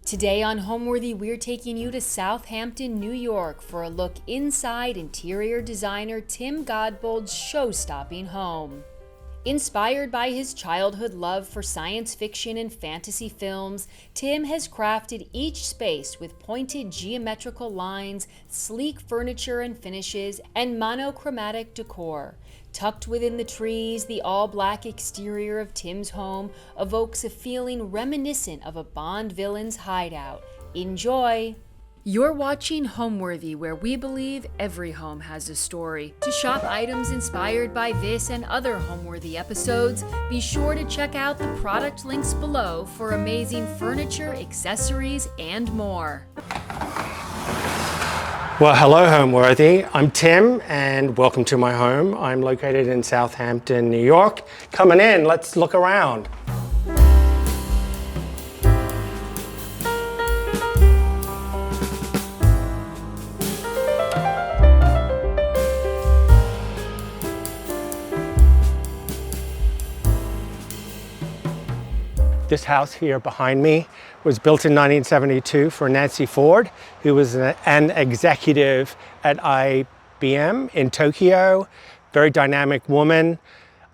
Today on Homeworthy, we're taking you to Southampton, New York for a look inside interior designer Tim Godbold's show-stopping home. Inspired by his childhood love for science fiction and fantasy films, Tim has crafted each space with pointed geometrical lines, sleek furniture and finishes, and monochromatic decor. Tucked within the trees, the all-black exterior of Tim's home evokes a feeling reminiscent of a Bond villain's hideout. Enjoy! You're watching Homeworthy, where we believe every home has a story. To shop items inspired by this and other Homeworthy episodes, be sure to check out the product links below for amazing furniture, accessories, and more. Well, hello Homeworthy. I'm Tim and welcome to my home. I'm located in Southampton, New York. Coming in, let's look around. This house here behind me was built in 1972 for Nancy Ford, who was an executive at IBM in Tokyo, very dynamic woman.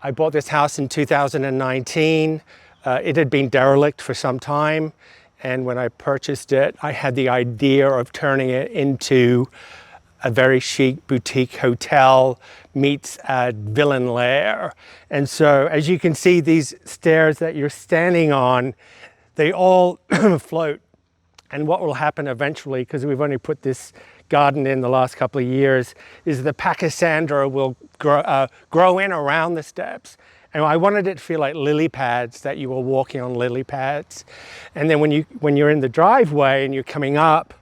I bought this house in 2019. It had been derelict for some time, and when I purchased it, I had the idea of turning it into a very chic boutique hotel meets a villain lair. And so as you can see, these stairs that you're standing on, they all float. And what will happen eventually, because we've only put this garden in the last couple of years, is the pachysandra will grow in around the steps. And I wanted it to feel like lily pads, that you were walking on lily pads. And then when you're in the driveway and you're coming up,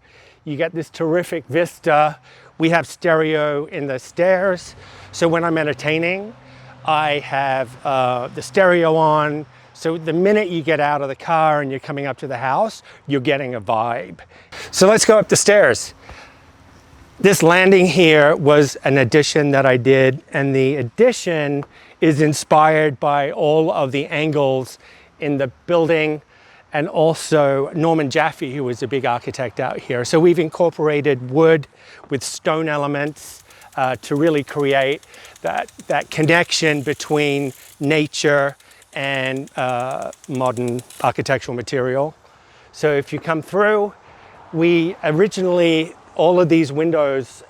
you get this terrific vista. We have stereo in the stairs, so when I'm entertaining, I have the stereo on, so the minute you get out of the car and you're coming up to the house, you're getting a vibe. So let's go up the stairs. This landing here was an addition that I did, and the addition is inspired by all of the angles in the building, and also Norman Jaffe, who was a big architect out here. So we've incorporated wood with stone elements to really create that connection between nature and modern architectural material. So if you come through, we originally, all of these windows,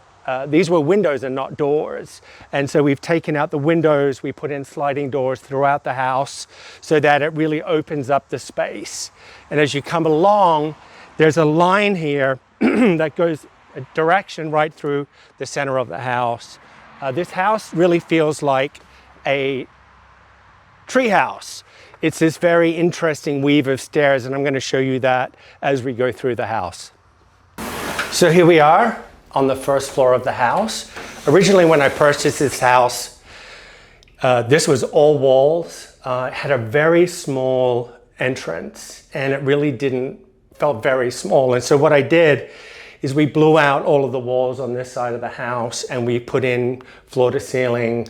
these were windows and not doors. And so we've taken out the windows, we put in sliding doors throughout the house so that it really opens up the space. And as you come along, there's a line here that goes a direction right through the center of the house. This house really feels like a tree house. It's this very interesting weave of stairs, and I'm going to show you that as we go through the house. So here we are on the first floor of the house. Originally, when I purchased this house, this was all walls. It had a very small entrance, and it really felt very small. And so what I did is we blew out all of the walls on this side of the house, and we put in floor to ceiling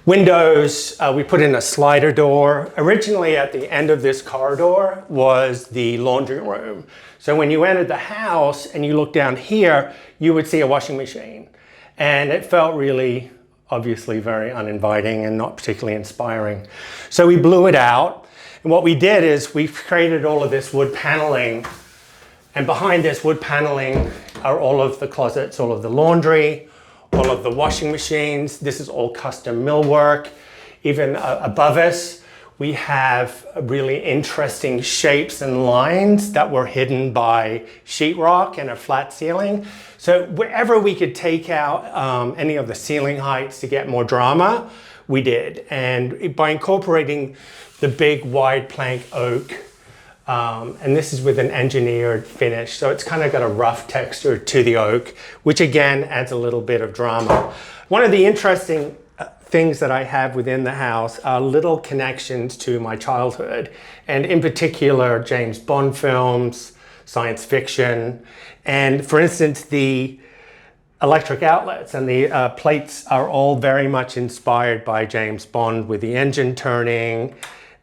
windows. We put in a slider door. Originally, at the end of this corridor was the laundry room. So when you entered the house and you look down here, you would see a washing machine. And it felt really, obviously, very uninviting and not particularly inspiring. So we blew it out. And what we did is we created all of this wood paneling. And behind this wood paneling are all of the closets, all of the laundry, all of the washing machines. This is all custom millwork. Even above us, we have really interesting shapes and lines that were hidden by sheetrock and a flat ceiling. So wherever we could take out any of the ceiling heights to get more drama, we did. And by incorporating the big wide plank oak, and this is with an engineered finish, so it's kind of got a rough texture to the oak, which again adds a little bit of drama. One of the interesting things that I have within the house are little connections to my childhood, and in particular James Bond films, science fiction, and for instance the electric outlets and the plates are all very much inspired by James Bond, with the engine turning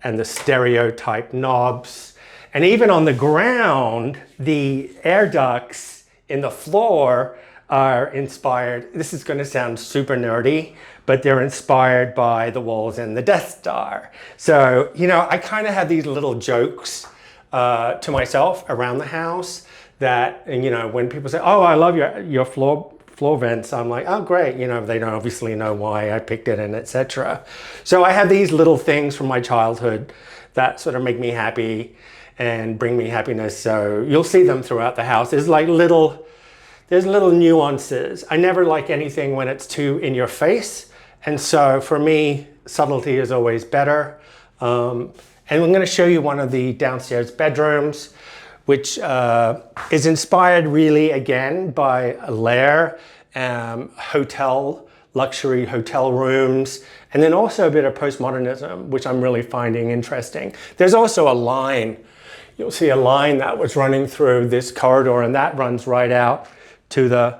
and the stereotype knobs. And even on the ground, the air ducts in the floor are inspired. This is going to sound super nerdy, but they're inspired by the walls in the Death Star. So, you know, I kind of have these little jokes to myself around the house that, and, you know, when people say, oh, I love your floor vents, I'm like, oh, great. You know, they don't obviously know why I picked it and etc. So I have these little things from my childhood that sort of make me happy and bring me happiness. So you'll see them throughout the house. There's little nuances. I never like anything when it's too in your face. And so for me, subtlety is always better. And I'm going to show you one of the downstairs bedrooms, which is inspired really again by a lair, luxury hotel rooms, and then also a bit of postmodernism, which I'm really finding interesting. There's also a line. You'll see a line that was running through this corridor, and that runs right out to the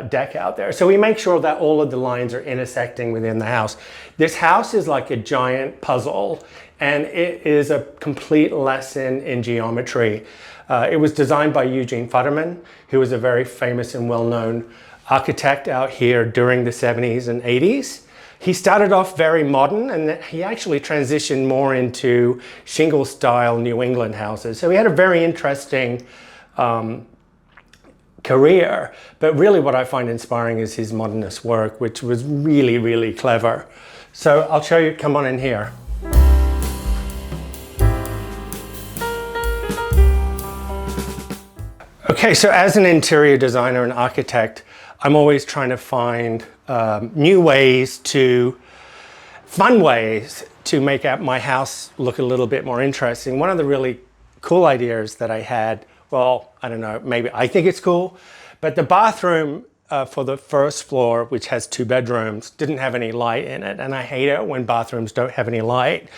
deck out there. So we make sure that all of the lines are intersecting within the house. This house is like a giant puzzle, and it is a complete lesson in geometry. It was designed by Eugene Futterman, who was a very famous and well-known architect out here during the 70s and 80s. He started off very modern, and he actually transitioned more into shingle-style New England houses. So he had a very interesting career, but really what I find inspiring is his modernist work, which was really, really clever. So I'll show you, come on in here. Okay, so as an interior designer and architect, I'm always trying to find new ways fun ways to make my house look a little bit more interesting. One of the really cool ideas that I had, well, I don't know, maybe I think it's cool, but the bathroom for the first floor, which has 2 bedrooms, didn't have any light in it. And I hate it when bathrooms don't have any light.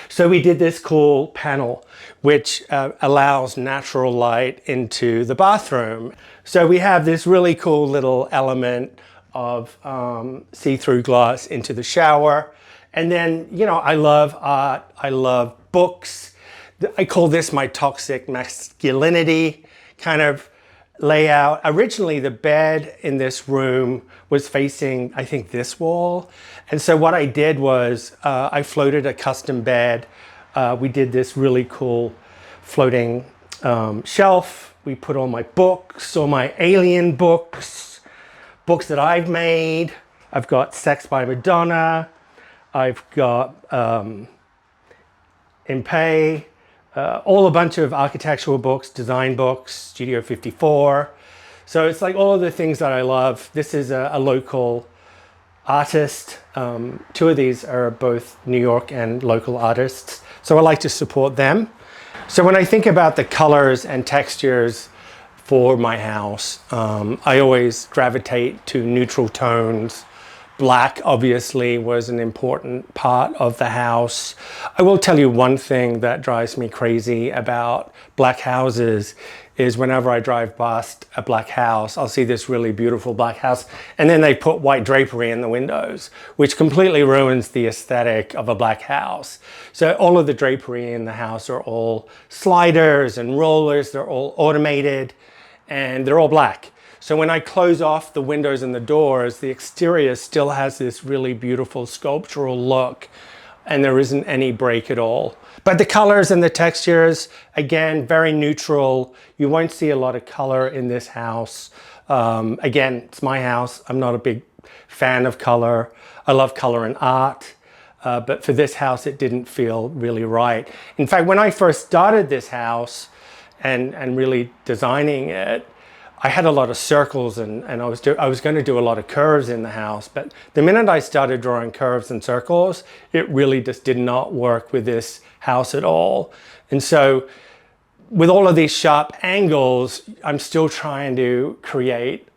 So we did this cool panel, which allows natural light into the bathroom. So we have this really cool little element of see-through glass into the shower. And then, you know, I love art, I love books. I call this my toxic masculinity kind of layout. Originally, the bed in this room was facing, I think, this wall. And so what I did was I floated a custom bed. We did this really cool floating shelf. We put all my books, all my alien books that I've made. I've got Sex by Madonna. I've got Impey. All a bunch of architectural books, design books, Studio 54. So it's like all of the things that I love. This is a local artist. 2 of these are both New York and local artists. So I like to support them. So when I think about the colors and textures for my house, I always gravitate to neutral tones. Black obviously was an important part of the house. I will tell you one thing that drives me crazy about black houses is whenever I drive past a black house, I'll see this really beautiful black house, and then they put white drapery in the windows, which completely ruins the aesthetic of a black house. So all of the drapery in the house are all sliders and rollers, they're all automated, and they're all black. So when I close off the windows and the doors, the exterior still has this really beautiful sculptural look, and there isn't any break at all. But the colors and the textures, again, very neutral. You won't see a lot of color in this house. Again, it's my house. I'm not a big fan of color. I love color in art, but for this house, it didn't feel really right. In fact, when I first started this house and really designing it, I had a lot of circles and I was going to do a lot of curves in the house, but the minute I started drawing curves and circles, it really just did not work with this house at all. And so with all of these sharp angles, I'm still trying to create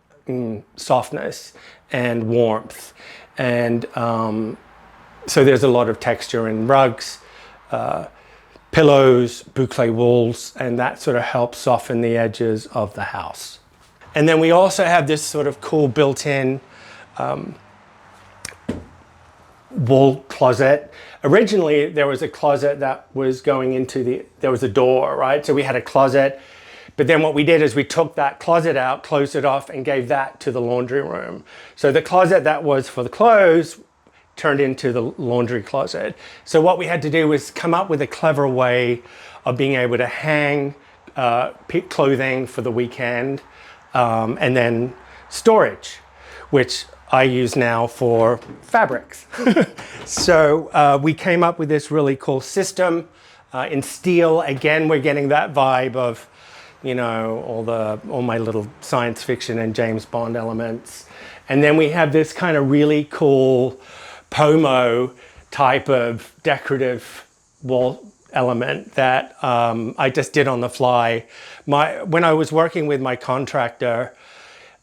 softness and warmth. And so there's a lot of texture in rugs, pillows, boucle walls, and that sort of helps soften the edges of the house. And then we also have this sort of cool built-in wall closet. Originally, there was a closet that was going into there was a door, right? So we had a closet, but then what we did is we took that closet out, closed it off, and gave that to the laundry room. So the closet that was for the clothes turned into the laundry closet. So what we had to do was come up with a clever way of being able to hang clothing for the weekend, and then storage, which I use now for fabrics. So we came up with this really cool system in steel. Again, we're getting that vibe of, you know, all my little science fiction and James Bond elements. And then we have this kind of really cool pomo type of decorative wall element that I just did on the fly. When I was working with my contractor,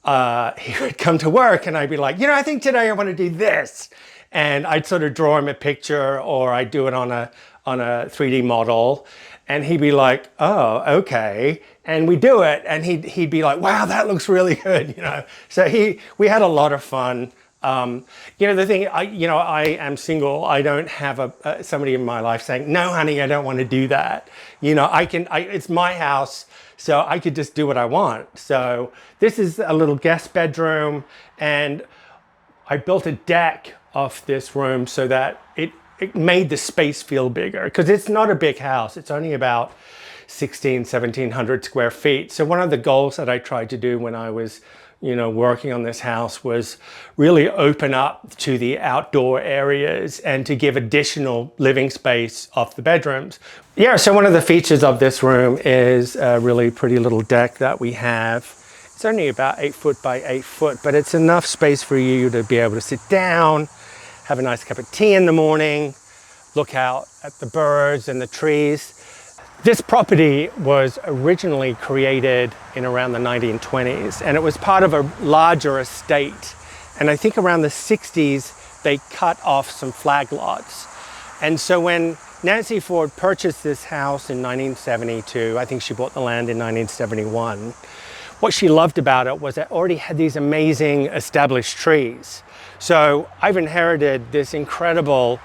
he would come to work and I'd be like, you know, I think today I want to do this. And I'd sort of draw him a picture, or I'd do it on a 3D model. And he'd be like, oh, okay. And we do it. And he'd be like, wow, that looks really good. You know, so we had a lot of fun. You know, the thing, I am single. I don't have somebody in my life saying, no, honey, I don't want to do that. You know, it's my house, so I could just do what I want. So this is a little guest bedroom, and I built a deck off this room so that it made the space feel bigger, because it's not a big house. It's only about 1,700 square feet. So one of the goals that I tried to do when I was, you know, working on this house was really open up to the outdoor areas and to give additional living space off the bedrooms. Yeah, so one of the features of this room is a really pretty little deck that we have. It's only about 8 foot by 8 foot, but it's enough space for you to be able to sit down, have a nice cup of tea in the morning, look out at the birds and the trees. This property was originally created in around the 1920s, and it was part of a larger estate. And I think around the 60s, they cut off some flag lots. And so when Nancy Ford purchased this house in 1972, I think she bought the land in 1971, what she loved about it was it already had these amazing established trees. So I've inherited this incredible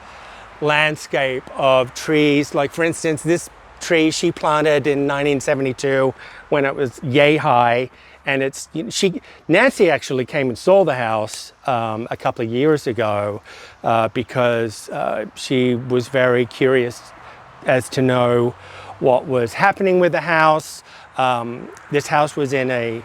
landscape of trees. Like, for instance, this tree she planted in 1972 when it was yay high, and Nancy actually came and saw the house a couple of years ago because she was very curious as to know what was happening with the house. This house was in a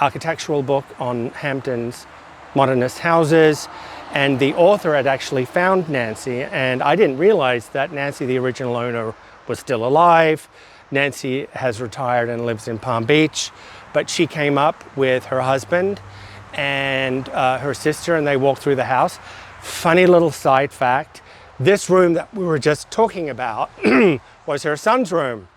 architectural book on Hamptons modernist houses, and the author had actually found Nancy, and I didn't realize that Nancy, the original owner, was still alive. Nancy has retired and lives in Palm Beach, but she came up with her husband and her sister, and they walked through the house. Funny little side fact, this room that we were just talking about was her son's room,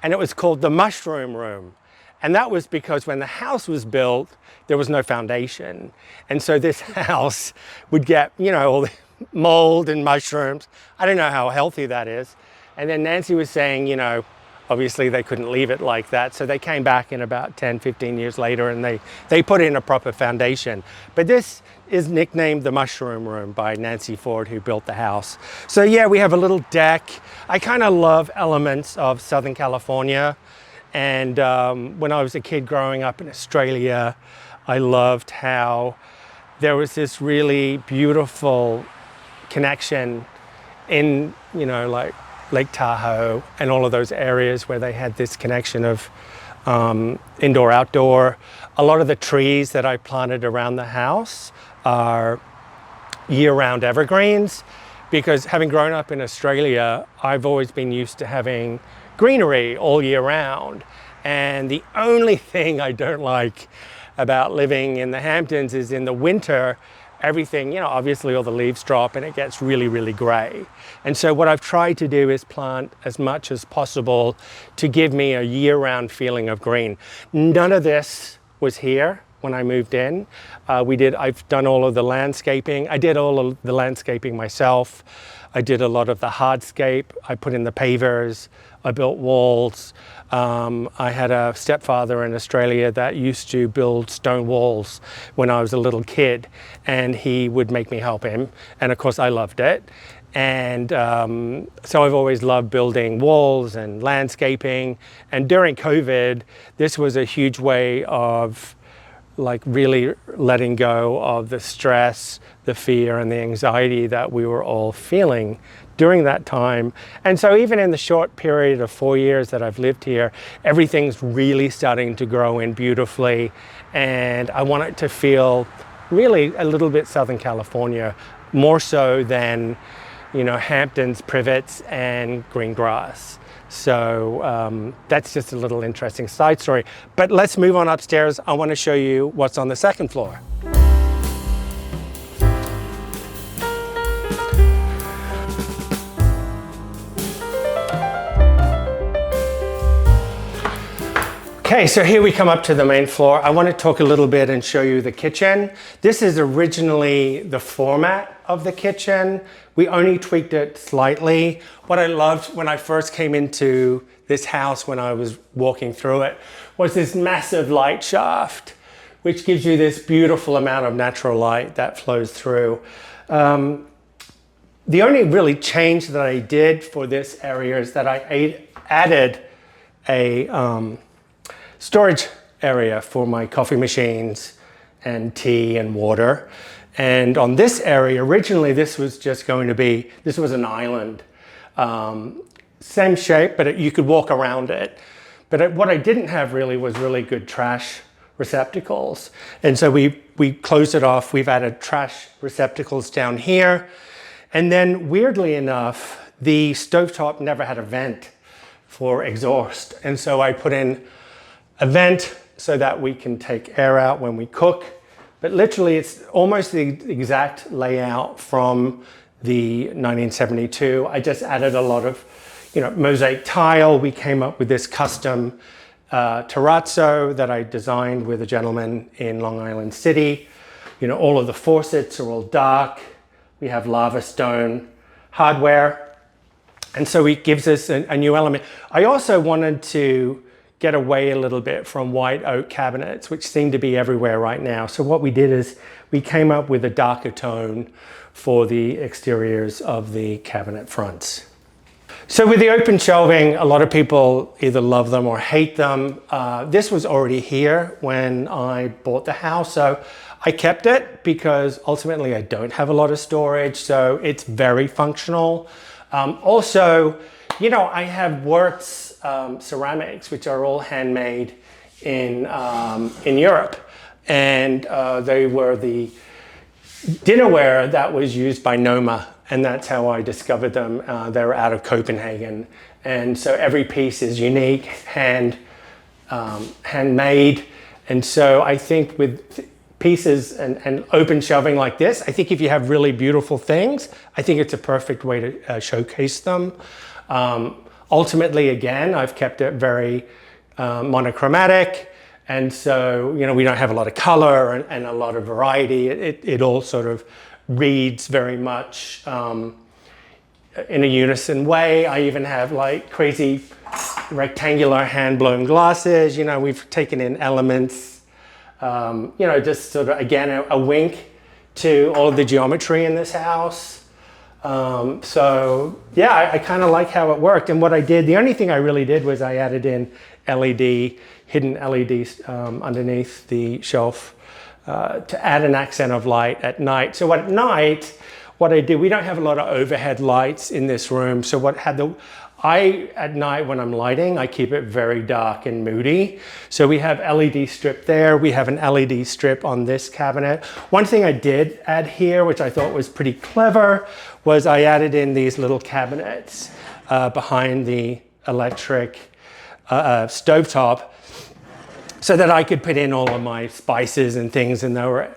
and it was called the mushroom room. And that was because when the house was built, there was no foundation. And so this house would get, you know, all the mold and mushrooms. I don't know how healthy that is. And then Nancy was saying, you know, obviously they couldn't leave it like that. So they came back in about 10, 15 years later, and they put in a proper foundation. But this is nicknamed the Mushroom Room by Nancy Ford, who built the house. So yeah, we have a little deck. I kind of love elements of Southern California. And when I was a kid growing up in Australia, I loved how there was this really beautiful connection in, you know, like Lake Tahoe and all of those areas where they had this connection of indoor, outdoor. A lot of the trees that I planted around the house are year-round evergreens, because having grown up in Australia, I've always been used to having greenery all year round. And the only thing I don't like about living in the Hamptons is in the winter, everything, you know, obviously all the leaves drop and it gets really, really gray. And so what I've tried to do is plant as much as possible to give me a year-round feeling of green. None of this was here when I moved in. I've done all of the landscaping. I did all of the landscaping myself. I did a lot of the hardscape. I put in the pavers I built walls. I had a stepfather in Australia that used to build stone walls when I was a little kid, and he would make me help him. And of course I loved it. And so I've always loved building walls and landscaping. And during COVID, this was a huge way of like really letting go of the stress, the fear, and the anxiety that we were all feeling during that time. And so even in the short period of 4 years that I've lived here, everything's really starting to grow in beautifully. And I want it to feel really a little bit Southern California, more so than, you know, Hamptons, privets, and green grass. So that's just a little interesting side story. But let's move on upstairs. I want to show you what's on the second floor. Okay, so here we come up to the main floor. I want to talk a little bit and show you the kitchen. This is originally the format of the kitchen. We only tweaked it slightly. What I loved when I first came into this house, when I was walking through it, was this massive light shaft, which gives you this beautiful amount of natural light that flows through. The only really change that I did for this area is that I added a storage area for my coffee machines and tea and water. And on this area, originally this was just going to be, this was an island. Same shape, but you could walk around it. But what I didn't have really was really good trash receptacles. And so we closed it off. We've added trash receptacles down here. And then weirdly enough, the stovetop never had a vent for exhaust. And so I put in a vent so that we can take air out when we cook. But literally it's almost the exact layout from the 1972. I just added a lot of, you know, mosaic tile. We came up with this custom terrazzo that I designed with a gentleman in Long Island City. You know, all of the faucets are all dark. We have lava stone hardware. And so it gives us a new element. I also wanted to get away a little bit from white oak cabinets, which seem to be everywhere right now. So what we did is we came up with a darker tone for the exteriors of the cabinet fronts. So with the open shelving, a lot of people either love them or hate them. This was already here when I bought the house, so I kept it because ultimately I don't have a lot of storage, so it's very functional. Also, you know, I have Works ceramics, which are all handmade in Europe, and they were the dinnerware that was used by Noma, and that's how I discovered them. They were out of Copenhagen, and so every piece is unique, handmade. And so I think with pieces and open shelving like this, I think if you have really beautiful things, I think it's a perfect way to showcase them. Ultimately, again, I've kept it very monochromatic, and so, you know, we don't have a lot of color and a lot of variety. It all sort of reads very much in a unison way. I even have like crazy rectangular hand-blown glasses. You know, we've taken in elements, you know, just sort of, again, a wink to all of the geometry in this house. So yeah, I kind of like how it worked. And what I did, the only thing I really did was I added in hidden LEDs underneath the shelf to add an accent of light at night. So at night, what I did, we don't have a lot of overhead lights in this room. So at night when I'm lighting, I keep it very dark and moody. So we have LED strip there. We have an LED strip on this cabinet. One thing I did add here, which I thought was pretty clever, was I added in these little cabinets behind the electric stovetop so that I could put in all of my spices and things, and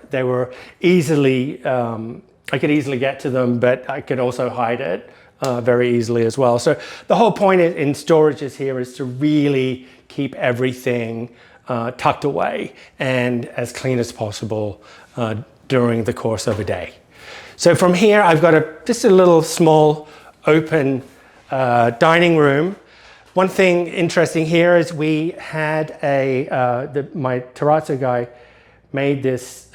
they were easily, I could easily get to them, but I could also hide it very easily as well. So the whole point in storages here is to really keep everything tucked away and as clean as possible during the course of a day. So from here, I've got just a little small open dining room. One thing interesting here is we had my terrazzo guy made this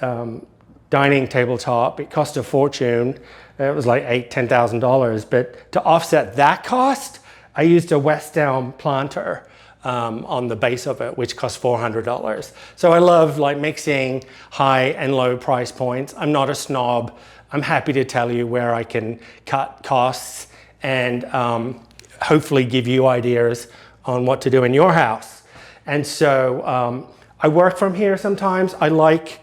dining tabletop. It cost a fortune. It was like $10,000. But to offset that cost, I used a West Elm planter on the base of it, which cost $400. So I love like mixing high and low price points. I'm not a snob. I'm happy to tell you where I can cut costs and hopefully give you ideas on what to do in your house. And so I work from here sometimes. I like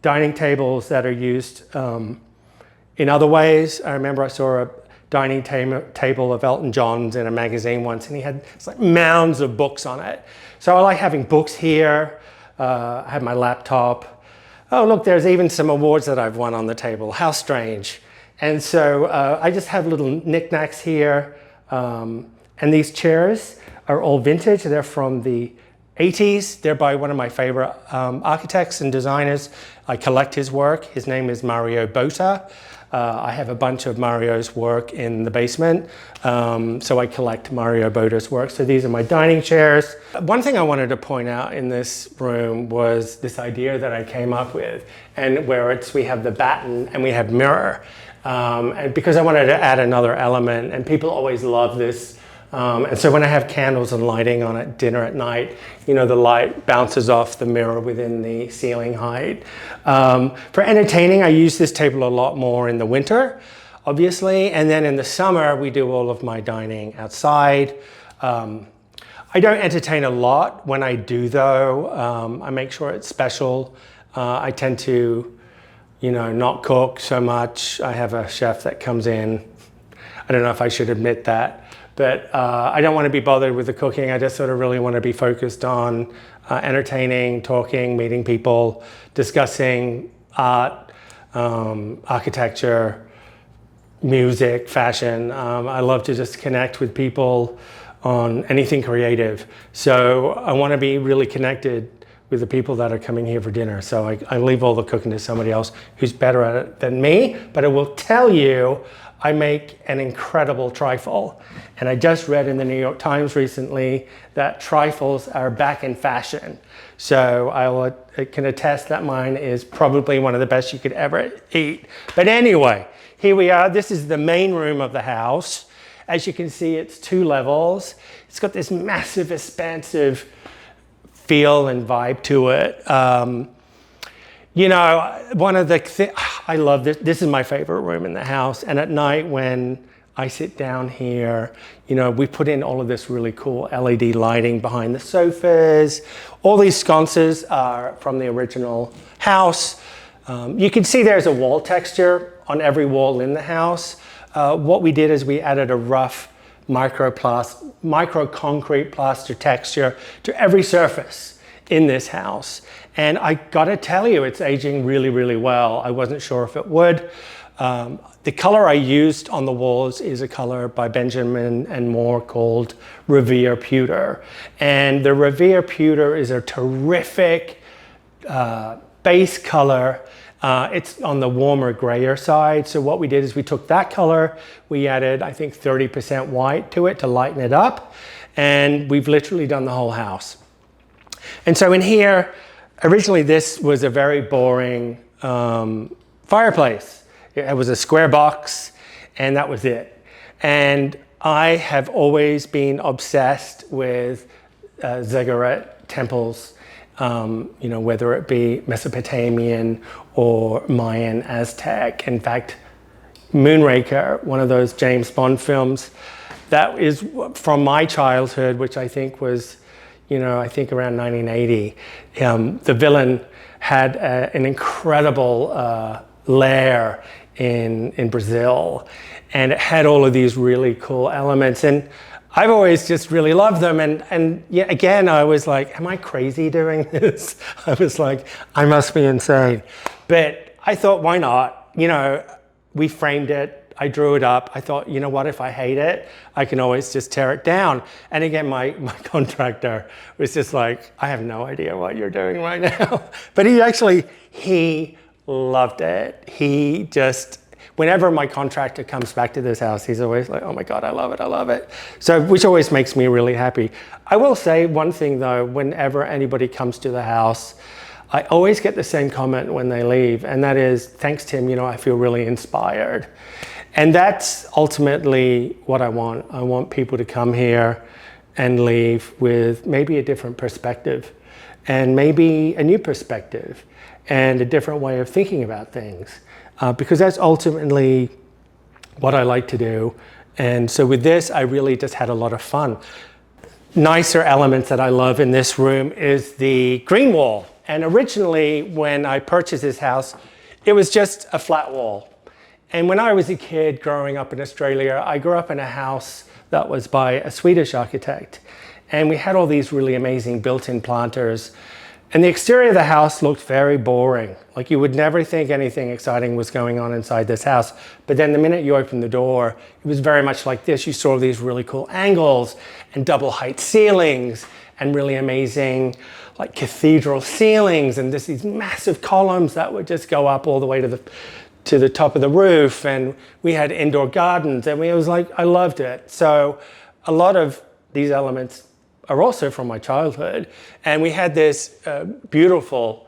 dining tables that are used in other ways. I remember I saw a dining table of Elton John's in a magazine once, and he had like mounds of books on it. So I like having books here. I have my laptop. Oh, look, there's even some awards that I've won on the table. How strange. And so I just have little knickknacks here. And these chairs are all vintage. They're from the 80s. They're by one of my favorite architects and designers. I collect his work. His name is Mario Botta. I have a bunch of Mario's work in the basement. So I collect Mario Botta's work. So these are my dining chairs. One thing I wanted to point out in this room was this idea that I came up with, and where we have the batten and we have mirror. And because I wanted to add another element, and people always love this. And so when I have candles and lighting on at dinner at night, you know, the light bounces off the mirror within the ceiling height. For entertaining, I use this table a lot more in the winter, obviously. And then in the summer, we do all of my dining outside. I don't entertain a lot. When I do, though, I make sure it's special. I tend to, you know, not cook so much. I have a chef that comes in. I don't know if I should admit that. But I don't want to be bothered with the cooking. I just sort of really want to be focused on entertaining, talking, meeting people, discussing art, architecture, music, fashion. I love to just connect with people on anything creative. So I want to be really connected with the people that are coming here for dinner. So I leave all the cooking to somebody else who's better at it than me. But I will tell you, I make an incredible trifle. And I just read in the New York Times recently that trifles are back in fashion. So I can attest that mine is probably one of the best you could ever eat. But anyway, here we are. This is the main room of the house. As you can see, it's 2 levels. It's got this massive, expansive feel and vibe to it. You know, one of the I love this. This is my favorite room in the house. And at night when I sit down here, you know, we put in all of this really cool LED lighting behind the sofas. All these sconces are from the original house. You can see there's a wall texture on every wall in the house. What we did is we added a rough micro concrete plaster texture to every surface in this house. And I gotta tell you, it's aging really, really well. I wasn't sure if it would. The color I used on the walls is a color by Benjamin and Moore called Revere Pewter. And the Revere Pewter is a terrific base color. It's on the warmer grayer side. So what we did is we took that color, we added, I think, 30% white to it to lighten it up. And we've literally done the whole house. And so in here, originally this was a very boring fireplace. It was a square box and that was it. And I have always been obsessed with ziggurat temples, you know, whether it be Mesopotamian or Mayan, Aztec. In fact, Moonraker, one of those James Bond films, that is from my childhood, which I think was, you know, I think around 1980. The villain had an incredible lair in Brazil, and it had all of these really cool elements. And I've always just really loved them. And yeah, again, I was like, am I crazy doing this? I was like, I must be insane. But I thought, why not? You know, we framed it. I drew it up. I thought, you know what, if I hate it, I can always just tear it down. And again, my contractor was just like, I have no idea what you're doing right now. But he loved it. whenever my contractor comes back to this house, he's always like, oh my God, I love it, I love it. So, which always makes me really happy. I will say one thing though, whenever anybody comes to the house, I always get the same comment when they leave, and that is, thanks Tim, you know, I feel really inspired. And that's ultimately what I want. I want people to come here and leave with maybe a different perspective, and maybe a new perspective, and a different way of thinking about things. Because that's ultimately what I like to do. And so with this, I really just had a lot of fun. Nicer elements that I love in this room is the green wall. And originally, when I purchased this house, it was just a flat wall. And when I was a kid growing up in Australia, I grew up in a house that was by a Swedish architect. And we had all these really amazing built-in planters. And the exterior of the house looked very boring. Like you would never think anything exciting was going on inside this house. But then the minute you opened the door, it was very much like this. You saw these really cool angles and double height ceilings and really amazing like cathedral ceilings, and these massive columns that would just go up all the way to the top of the roof. And we had indoor gardens, and it was like, I loved it. So a lot of these elements are also from my childhood. And we had this beautiful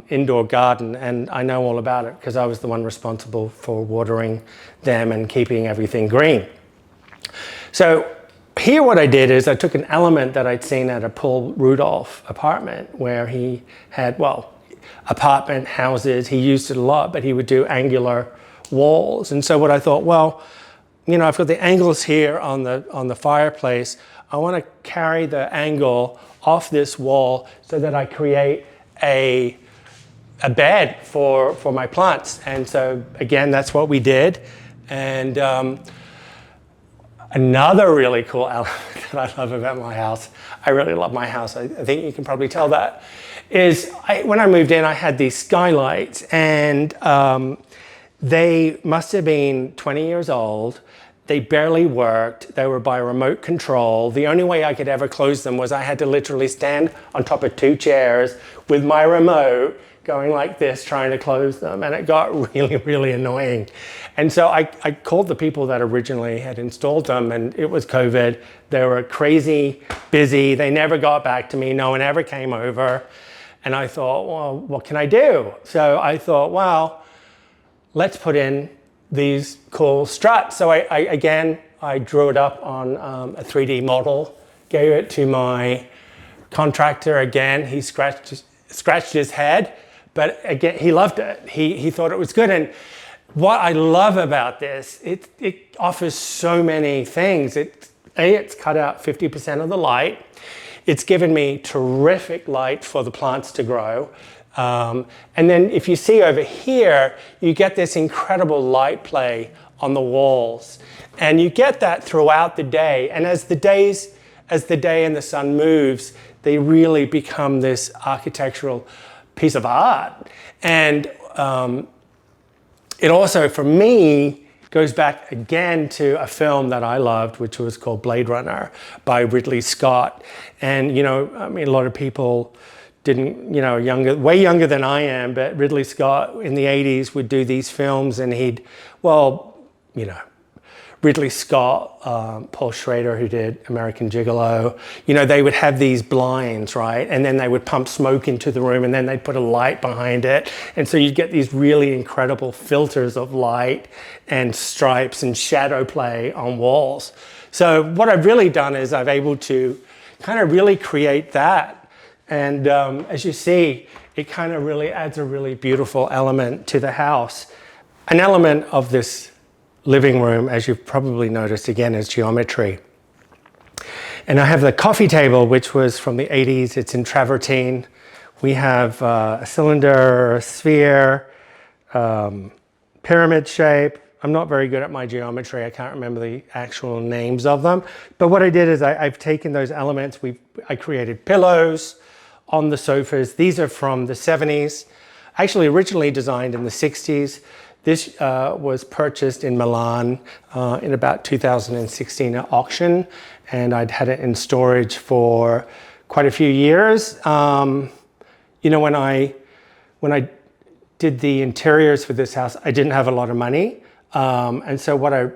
indoor garden, and I know all about it because I was the one responsible for watering them and keeping everything green. So here what I did is I took an element that I'd seen at a Paul Rudolph apartment where he had, well, apartment houses, he used it a lot, but he would do angular walls. And so what I thought, well, you know, I've got the angles here on the fireplace. I want to carry the angle off this wall so that I create a bed for my plants. And so again, that's what we did. And another really cool element that I love about my house, I really love my house, I think you can probably tell that, is when I moved in, I had these skylights, and they must have been 20 years old. They barely worked. They were by remote control. The only way I could ever close them was I had to literally stand on top of 2 chairs with my remote going like this, trying to close them. And it got really, really annoying. And so I called the people that originally had installed them, and it was COVID. They were crazy busy. They never got back to me. No one ever came over. And I thought, well, what can I do? So I thought, well, let's put in these cool struts. So I drew it up on a 3D model, gave it to my contractor. Again, he scratched his head, but again, he loved it. He thought it was good. And what I love about this, it offers so many things. It's cut out 50% of the light. It's given me terrific light for the plants to grow. And then if you see over here, you get this incredible light play on the walls. And you get that throughout the day. And as the day and the sun moves, they really become this architectural piece of art. And it also, for me, goes back again to a film that I loved, which was called Blade Runner by Ridley Scott. And, you know, I mean, a lot of people didn't, you know, way younger than I am, but Ridley Scott in the 80s would do these films, and he'd, well, you know, Ridley Scott, Paul Schrader, who did American Gigolo, you know, they would have these blinds, right? And then they would pump smoke into the room, and then they'd put a light behind it. And so you'd get these really incredible filters of light and stripes and shadow play on walls. So what I've really done is I've able to kind of really create that. And as you see, it kind of really adds a really beautiful element to the house. An element of this living room, as you've probably noticed again, is geometry. And I have the coffee table, which was from the 80s. It's in travertine. We have a cylinder, a sphere, pyramid shape. I'm not very good at my geometry. I can't remember the actual names of them. But what I did is I've taken those elements. I created pillows on the sofas. These are from the 70s, actually originally designed in the 60s. This was purchased in Milan in about 2016 at auction, and I'd had it in storage for quite a few years. You know, when I did the interiors for this house, I didn't have a lot of money. And so what I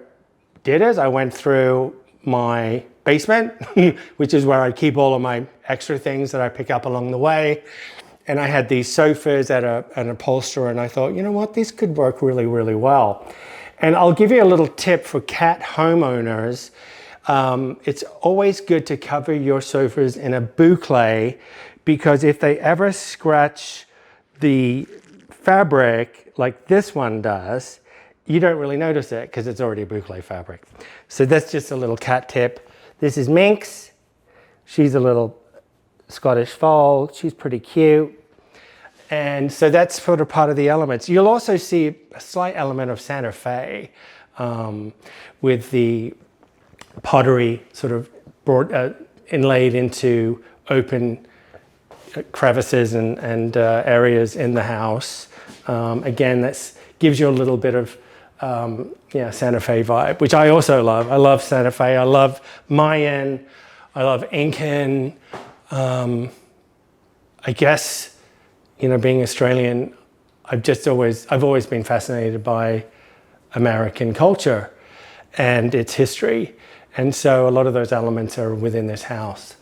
did is I went through my basement, which is where I keep all of my extra things that I pick up along the way. And I had these sofas at an upholsterer, and I thought, you know what, this could work really, really well. And I'll give you a little tip for cat homeowners. It's always good to cover your sofas in a boucle, because if they ever scratch the fabric like this one does, you don't really notice it because it's already boucle fabric. So that's just a little cat tip. This is Minx. She's a little Scottish fold. She's pretty cute. And so that's sort of part of the elements. You'll also see a slight element of Santa Fe with the pottery sort of inlaid into open crevices and areas in the house. Again, that gives you a little bit of Santa Fe vibe, which I also love. I love Santa Fe. I love Mayan. I love Incan. I guess, being Australian, I've always been fascinated by American culture and its history. And so a lot of those elements are within this house.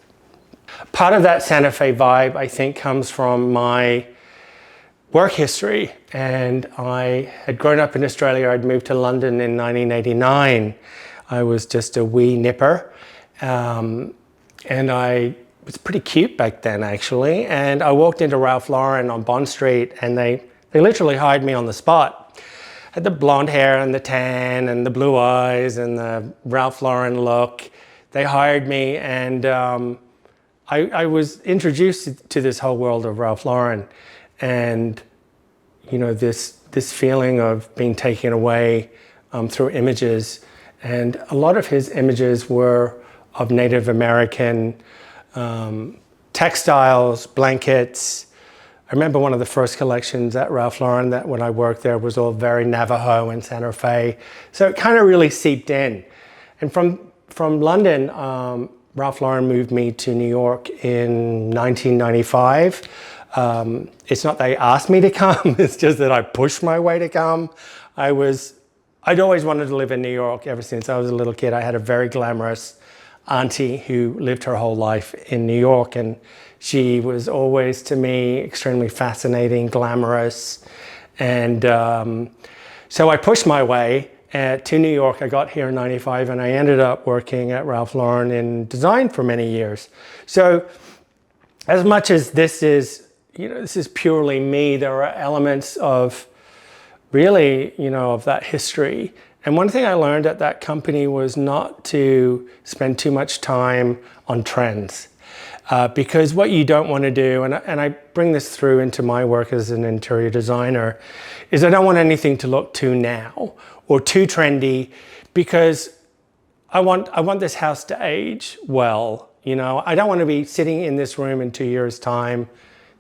Part of that Santa Fe vibe, I think, comes from my work history. And I had grown up in Australia. I'd moved to London in 1989. I was just a wee nipper. And I was pretty cute back then, actually. And I walked into Ralph Lauren on Bond Street, and they literally hired me on the spot. I had the blonde hair and the tan and the blue eyes and the Ralph Lauren look. They hired me, and I was introduced to this whole world of Ralph Lauren, and this feeling of being taken away through images. And a lot of his images were of Native American textiles, blankets. I remember one of the first collections at Ralph Lauren that when I worked there was all very Navajo and Santa Fe. So it kind of really seeped in. And from London, Ralph Lauren moved me to New York in 1995. It's not they asked me to come, it's just that I pushed my way to come. I'd always wanted to live in New York ever since I was a little kid. I had a very glamorous auntie who lived her whole life in New York, and she was always, to me, extremely fascinating, glamorous. And so I pushed my way to New York. I got here in 95, and I ended up working at Ralph Lauren in design for many years. So as much as this is purely me, there are elements of really, of that history. And one thing I learned at that company was not to spend too much time on trends. Because what you don't want to do, and I bring this through into my work as an interior designer, is I don't want anything to look too now or too trendy, because I want this house to age well. I don't want to be sitting in this room in 2 years' time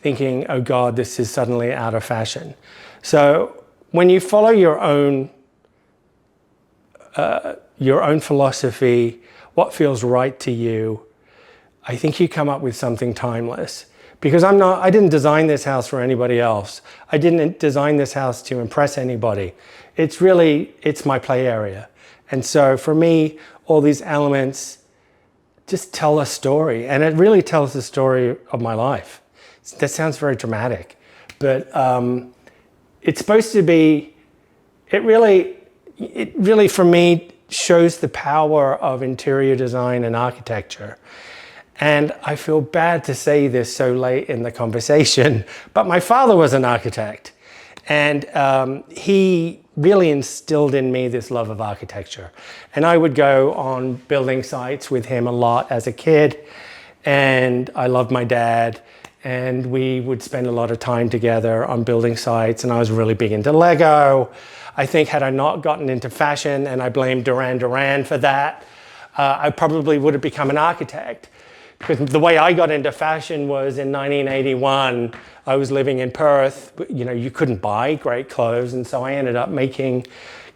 thinking, oh God, this is suddenly out of fashion. So when you follow your own philosophy, what feels right to you, I think you come up with something timeless. Because I didn't design this house for anybody else. I didn't design this house to impress anybody. It's my play area. And so for me, all these elements just tell a story. And it really tells the story of my life. That sounds very dramatic, but it's supposed to be, it really for me shows the power of interior design and architecture. And I feel bad to say this so late in the conversation, but my father was an architect, and he really instilled in me this love of architecture. And I would go on building sites with him a lot as a kid, and I loved my dad, and we would spend a lot of time together on building sites, and I was really big into Lego. I think had I not gotten into fashion, and I blame Duran Duran for that, I probably would have become an architect. Because the way I got into fashion was in 1981, I was living in Perth. You couldn't buy great clothes, and so I ended up making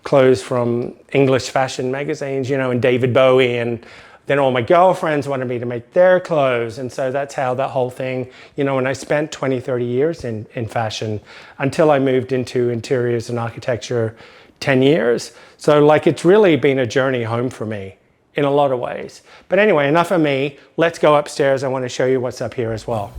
clothes from English fashion magazines, and David Bowie and Then all my girlfriends wanted me to make their clothes. And so that's how that whole thing, you know, and I spent 20, 30 years in fashion until I moved into interiors and architecture 10 years. So like it's really been a journey home for me in a lot of ways. But anyway, enough of me. Let's go upstairs. I want to show you what's up here as well.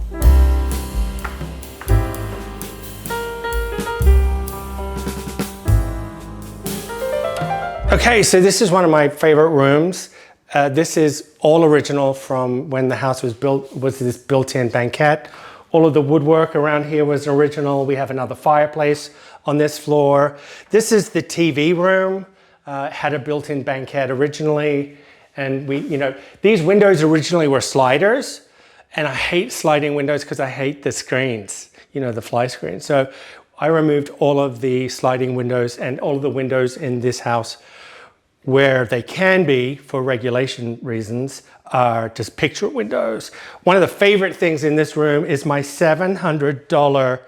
Okay, so this is one of my favorite rooms. This is all original from when the house was built, was this built-in banquette. All of the woodwork around here was original. We have another fireplace on this floor. This is the TV room. Had a built-in banquette originally. And we, you know, these windows originally were sliders. And I hate sliding windows because I hate the screens, you know, the fly screen. So I removed all of the sliding windows, and all of the windows in this house where they can be for regulation reasons are just picture windows. One of the favorite things in this room is my $700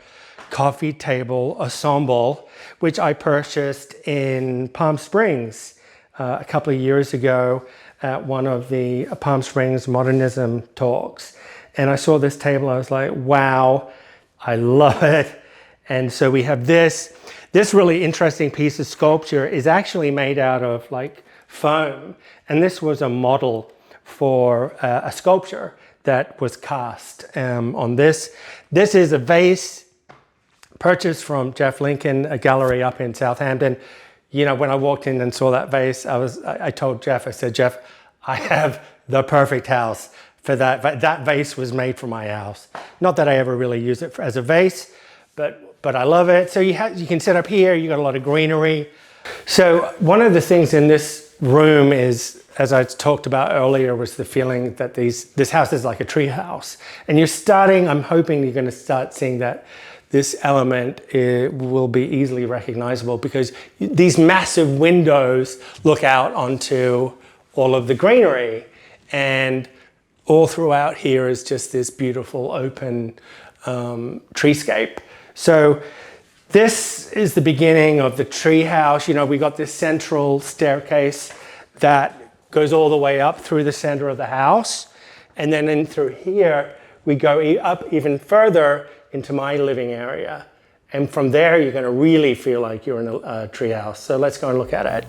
coffee table ensemble, which I purchased in Palm Springs a couple of years ago at one of the Palm Springs modernism talks. And I saw this table, I was like, wow, I love it. And so we have this. This really interesting piece of sculpture is actually made out of like foam. And this was a model for a sculpture that was cast on this. This is a vase purchased from Jeff Lincoln, a gallery up in Southampton. You know, when I walked in and saw that vase, I told Jeff, I said, Jeff, I have the perfect house for that. That vase was made for my house. Not that I ever really use it as a vase, but I love it. So you can sit up here, you got a lot of greenery. So one of the things in this room is, as I talked about earlier, was the feeling that this house is like a tree house. And I'm hoping you're gonna start seeing that this element will be easily recognizable, because these massive windows look out onto all of the greenery. And all throughout here is just this beautiful open treescape. So this is the beginning of the tree house. You know, we got this central staircase that goes all the way up through the center of the house. And then in through here, we go up even further into my living area. And from there, you're gonna really feel like you're in a tree house. So let's go and look at it.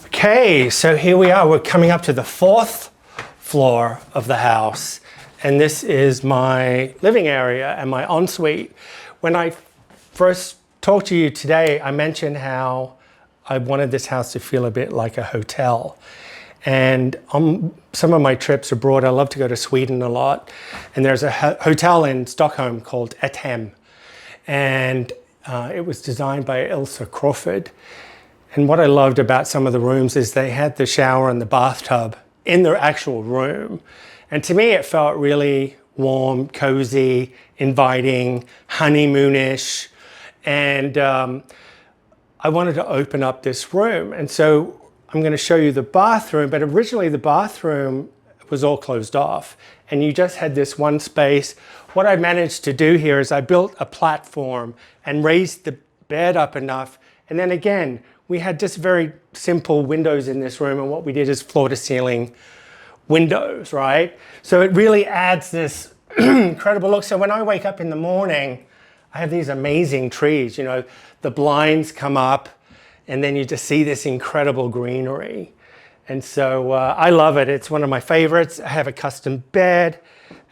Okay, so here we are. We're coming up to the 4th floor of the house, and this is my living area and my ensuite. When I first talked to you today, I mentioned how I wanted this house to feel a bit like a hotel. And on some of my trips abroad, I love to go to Sweden a lot, and there's a hotel in Stockholm called Etem, and it was designed by Elsa Crawford. And what I loved about some of the rooms is they had the shower and the bathtub in their actual room. And to me, it felt really warm, cozy, inviting, honeymoonish. And I wanted to open up this room. And so I'm going to show you the bathroom, but originally the bathroom was all closed off and you just had this one space. What I managed to do here is I built a platform and raised the bed up enough. And then again, we had just very simple windows in this room, and what we did is floor to ceiling windows, right? So it really adds this incredible look. So when I wake up in the morning, I have these amazing trees, you know, the blinds come up and then you just see this incredible greenery. And so I love it. It's one of my favorites. I have a custom bed.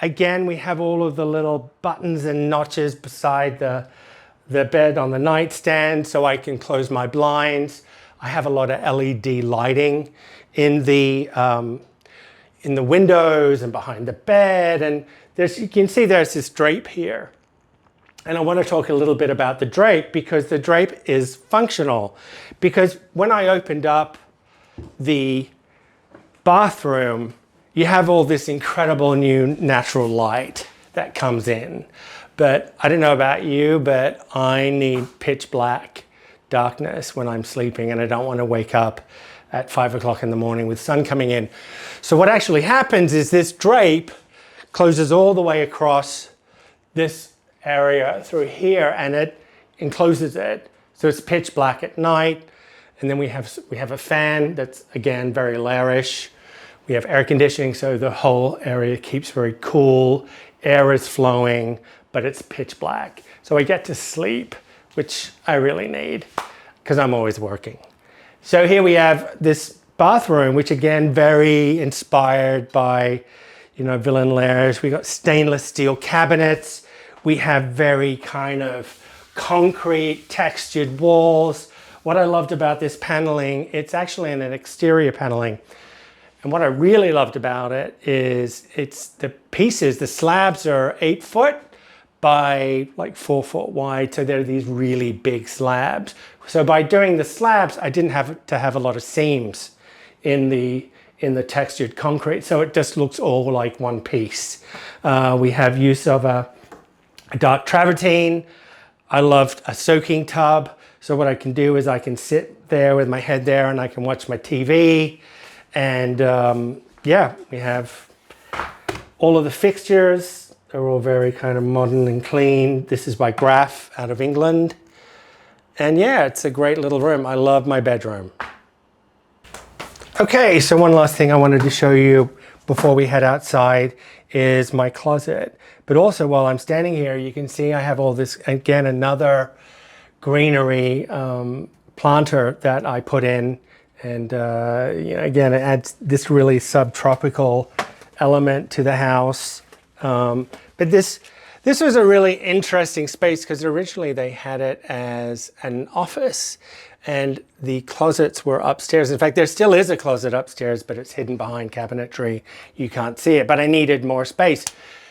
Again, we have all of the little buttons and notches beside the bed on the nightstand so I can close my blinds. I have a lot of LED lighting in the windows and behind the bed. And you can see there's this drape here. And I want to talk a little bit about the drape, because the drape is functional. Because when I opened up the bathroom, you have all this incredible new natural light that comes in. But I don't know about you, but I need pitch black darkness when I'm sleeping, and I don't want to wake up at 5 o'clock in the morning with sun coming in. So what actually happens is this drape closes all the way across this area through here, and it encloses it So it's pitch black at night. And then we have a fan that's, again, very lairish. We have air conditioning, so the whole area keeps very cool. Air is flowing, but it's pitch black. So I get to sleep, which I really need because I'm always working. So here we have this bathroom, which again, very inspired by, Villa and Lair's. We got stainless steel cabinets. We have very kind of concrete textured walls. What I loved about this paneling, it's actually an exterior paneling. And what I really loved about it is it's the pieces, the slabs are 8 foot by like 4 foot wide. So they're these really big slabs. So by doing the slabs, I didn't have to have a lot of seams in the textured concrete. So it just looks all like one piece. We have use of a dark travertine. I loved a soaking tub. So what I can do is I can sit there with my head there and I can watch my TV. And yeah, we have all of the fixtures. They're all very kind of modern and clean. This is by Graf out of England. And yeah, it's a great little room. I love my bedroom. Okay, so one last thing I wanted to show you before we head outside is my closet. But also while I'm standing here, you can see I have all this, again, another greenery planter that I put in. And again, it adds this really subtropical element to the house. But this was a really interesting space because originally they had it as an office and the closets were upstairs. In fact, there still is a closet upstairs, but it's hidden behind cabinetry. You can't see it, but I needed more space.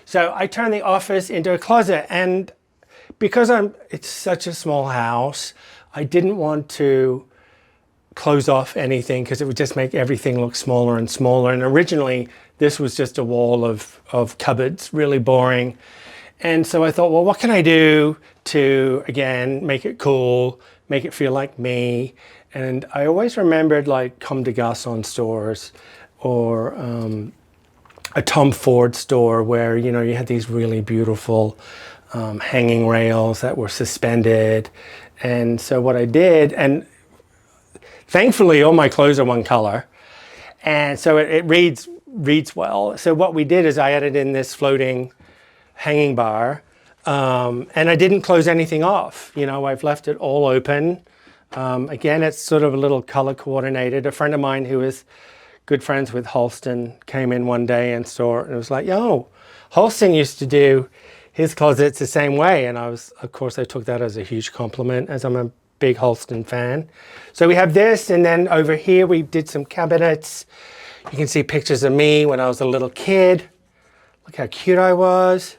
So I turned the office into a closet, and because it's such a small house, I didn't want to close off anything because it would just make everything look smaller and smaller. And originally this was just a wall of cupboards, really boring. And so I thought, well, what can I do to, again, make it cool, make it feel like me? And I always remembered like Comme des Garçons stores or a Tom Ford store where, you had these really beautiful hanging rails that were suspended. And so what I did, and thankfully all my clothes are one color, and so it reads well. So what we did is I added in this floating hanging bar, and I didn't close anything off. I've left it all open. Again, it's sort of a little color coordinated. A friend of mine who is good friends with Halston came in one day and saw it and was like, yo, Halston used to do his closets the same way. And of course, I took that as a huge compliment, as I'm a big Halston fan. So we have this, and then over here we did some cabinets. You can see pictures of me when I was a little kid. Look how cute I was.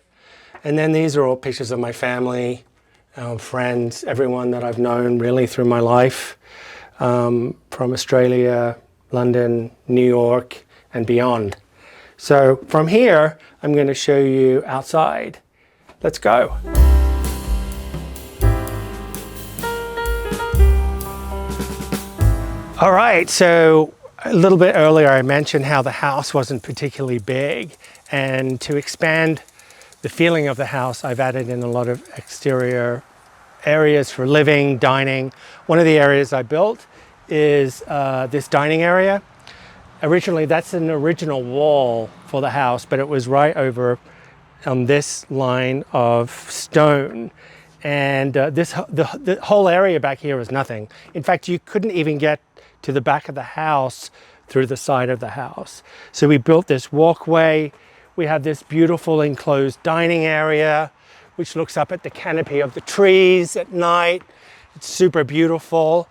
And then these are all pictures of my family, friends, everyone that I've known really through my life, from Australia, London, New York, and beyond. So from here, I'm going to show you outside. Let's go. All right, so a little bit earlier I mentioned how the house wasn't particularly big, and to expand the feeling of the house, I've added in a lot of exterior areas for living, dining. One of the areas I built is this dining area. Originally, that's an original wall for the house, but it was right over on this line of stone. And the whole area back here is nothing. In fact, you couldn't even get to the back of the house through the side of the house. So we built this walkway. We have this beautiful enclosed dining area, which looks up at the canopy of the trees at night. It's super beautiful.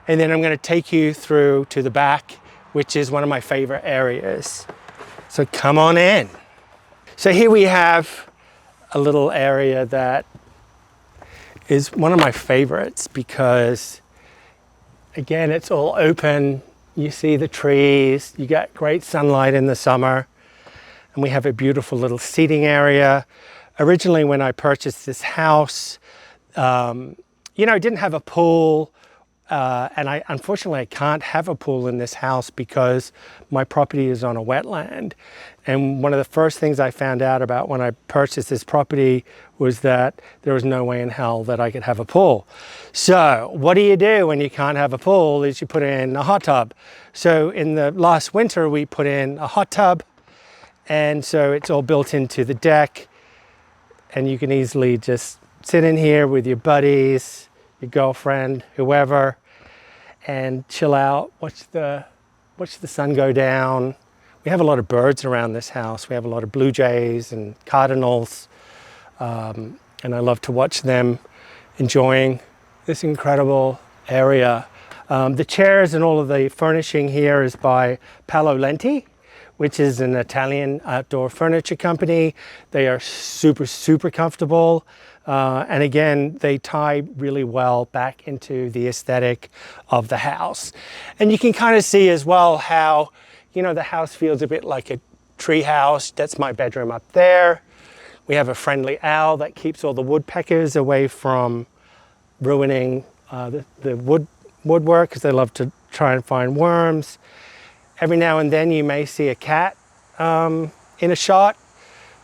And then I'm going to take you through to the back, which is one of my favorite areas. So come on in. So here we have a little area that is one of my favorites because, again, it's all open. You see the trees, you get great sunlight in the summer. And we have a beautiful little seating area. Originally, when I purchased this house, it didn't have a pool and unfortunately, I can't have a pool in this house because my property is on a wetland. And one of the first things I found out about when I purchased this property was that there was no way in hell that I could have a pool. So what do you do when you can't have a pool is you put in a hot tub. So in the last winter, we put in a hot tub, and so it's all built into the deck, and you can easily just sit in here with your buddies, your girlfriend, whoever, and chill out, watch the sun go down. We have a lot of birds around this house. We have a lot of blue jays and cardinals, and I love to watch them enjoying this incredible area. The chairs and all of the furnishing here is by Paolo Lenti, which is an Italian outdoor furniture company. They are super, super comfortable. And again, they tie really well back into the aesthetic of the house. And you can kind of see as well how, you know, the house feels a bit like a tree house. That's my bedroom up there. We have a friendly owl that keeps all the woodpeckers away from ruining the woodwork, because they love to try and find worms. Every now and then you may see a cat in a shot.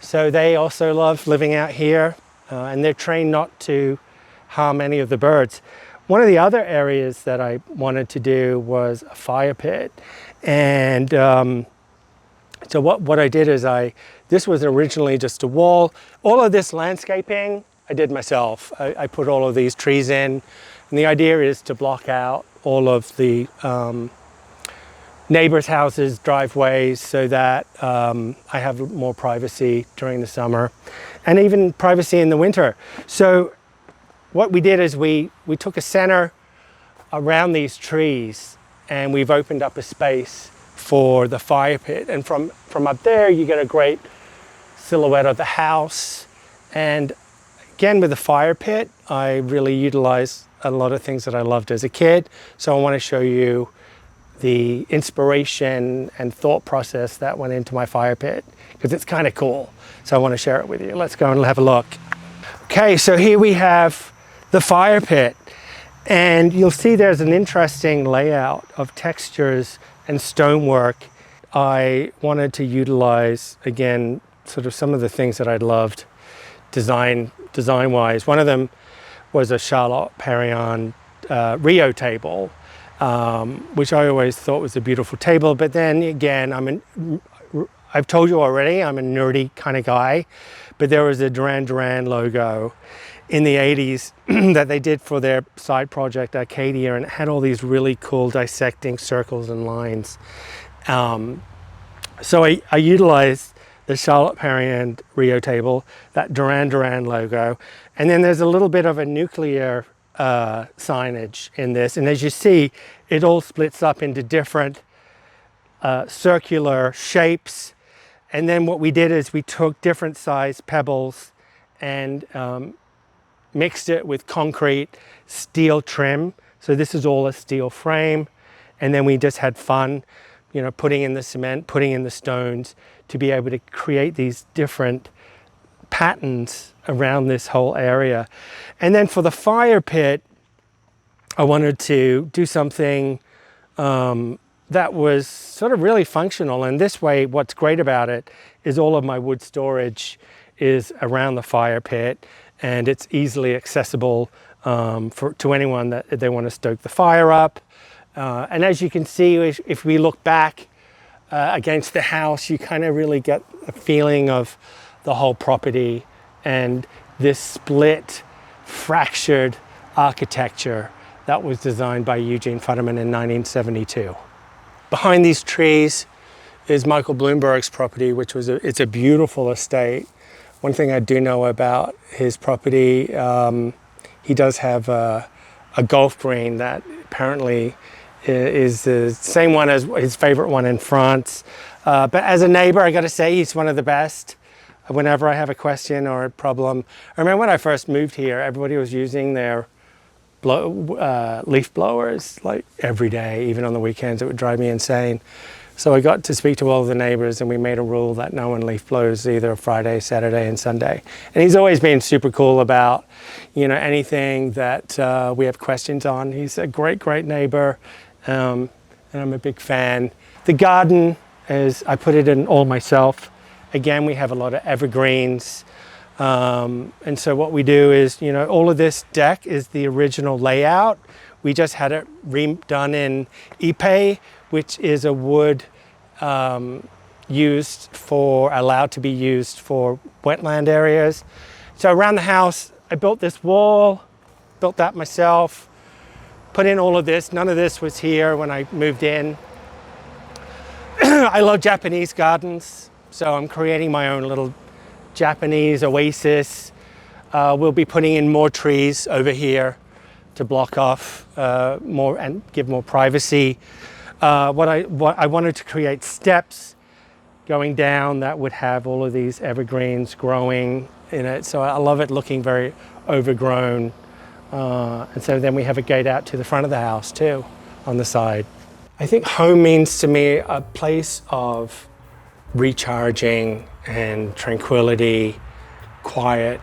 So they also love living out here, and they're trained not to harm any of the birds. One of the other areas that I wanted to do was a fire pit. And so what I did is this was originally just a wall. All of this landscaping I did myself. I put all of these trees in, and the idea is to block out all of the neighbors' houses, driveways, so that I have more privacy during the summer and even privacy in the winter. So what we did is we took a center around these trees, and we've opened up a space for the fire pit. And from up there, you get a great silhouette of the house. And again, with the fire pit, I really utilize a lot of things that I loved as a kid. So I want to show you the inspiration and thought process that went into my fire pit, because it's kind of cool. So I want to share it with you. Let's go and have a look. Okay, so here we have the fire pit, and you'll see there's an interesting layout of textures and stonework. I wanted to utilize, again, sort of some of the things that I'd loved design-wise. One of them was a Charlotte Perriand Rio table, which I always thought was a beautiful table. But then again, I've told you already, I'm a nerdy kind of guy, but there was a Duran Duran logo in the 80s that they did for their side project Arcadia, and it had all these really cool dissecting circles and lines. So I utilized the Charlotte Perriand Rio table, that Duran Duran logo, and then there's a little bit of a nuclear signage in this, and as you see, it all splits up into different circular shapes. And then what we did is we took different size pebbles and mixed it with concrete steel trim. So this is all a steel frame, and then we just had fun, you know, putting in the cement, putting in the stones to be able to create these different patterns around this whole area. And then for the fire pit, I wanted to do something that was sort of really functional. And this way, what's great about it is all of my wood storage is around the fire pit, and it's easily accessible to anyone that they want to stoke the fire up. And as you can see, if we look back against the house, you kind of really get a feeling of the whole property and this split, fractured architecture that was designed by Eugene Futterman in 1972. Behind these trees is Michael Bloomberg's property, which was it's a beautiful estate. One thing I do know about his property, he does have a golf green that apparently is the same one as his favorite one in France. But as a neighbor, I gotta say, he's one of the best. Whenever I have a question or a problem, I remember when I first moved here, everybody was using their leaf blowers like every day, even on the weekends. It would drive me insane. So I got to speak to all the neighbors, and we made a rule that no one leaf blows either Friday, Saturday, and Sunday. And he's always been super cool about, anything that we have questions on. He's a great, great neighbor, and I'm a big fan. The garden I put it in all myself. Again, we have a lot of evergreens. And so what we do is, all of this deck is the original layout. We just had it redone in ipe, which is a wood allowed to be used for wetland areas. So around the house, I built this wall, built that myself, put in all of this. None of this was here when I moved in. I love Japanese gardens, so I'm creating my own little Japanese oasis. We'll be putting in more trees over here to block off more and give more privacy. What I wanted to create steps going down that would have all of these evergreens growing in it. So I love it looking very overgrown. And so then we have a gate out to the front of the house too, on the side. I think home means to me a place of recharging and tranquility, quiet,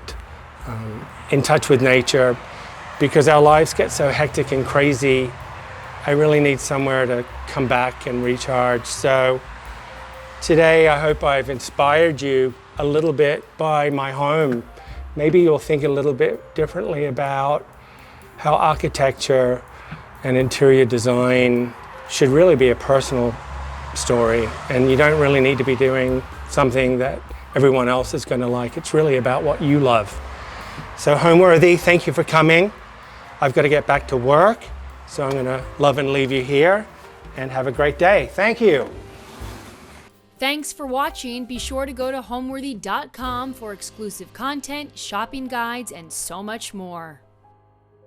in touch with nature. Because our lives get so hectic and crazy, I really need somewhere to come back and recharge. So today I hope I've inspired you a little bit by my home. Maybe you'll think a little bit differently about how architecture and interior design should really be a personal story. And you don't really need to be doing something that everyone else is going to like. It's really about what you love. So Homeworthy, thank you for coming. I've got to get back to work, so I'm going to love and leave you here, and have a great day. Thank you. Thanks for watching. Be sure to go to homeworthy.com for exclusive content, shopping guides, and so much more.